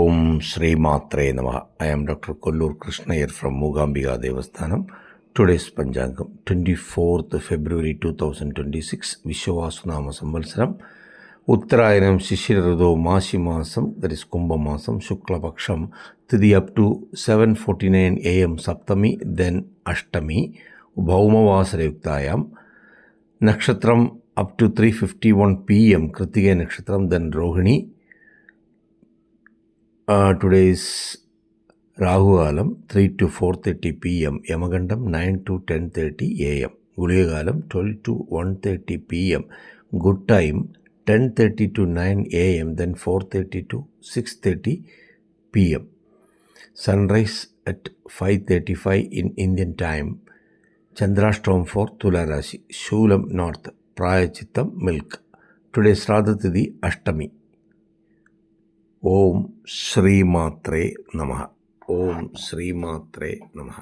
ಓಂ ಶ್ರೀ ಮಾತ್ರೇ ನಮಃ. I am doctor Kollur Krishnaiyer from Mookambika Devasthanam. Today's panchangam 24th February 2026 ವಿಶ್ವವಾಸುನಾಮ ಸಂವತ್ಸರಂ. ಉತ್ತರಾಯಣಂ ಶಿಶಿರ ಋತು ಮಾಸಿ ಮಾಸಂ, ದಟ್ ಇಸ್ ಕುಂಭ ಮಾಸಂ, ಶುಕ್ಲಪಕ್ಷಂ, ತಿಥಿ ಅಪ್ ಟು 7:49 AM ಸಪ್ತಮಿ, ದೆನ್ ಅಷ್ಟಮಿ, ಭೌಮವಾಸರಯುಕ್ತಾಯಾಮ್. ನಕ್ಷತ್ರಂ ಅಪ್ ಟು 3:51 PM ಕೃತಿಗೆ ನಕ್ಷತ್ರಂ, then Rohini. Today is Rahu Alam 3 to 4:30 PM, Yamagandam 9 to 10:30 AM, Guliyagalam 12 to 1:30 PM, good time 10:30 to 9 AM, then 4:30 to 6:30 PM. Sunrise at 5:35 in Indian time. Chandrashtam for Tula Rashi. Shulam North. Prayachittam Milk. Today's Shraddha Tithi Ashtami. ಓಂ ಶ್ರೀ ಮಾತ್ರೇ ನಮಃ. ಓಂ ಶ್ರೀ ಮಾತ್ರೇ ನಮಃ.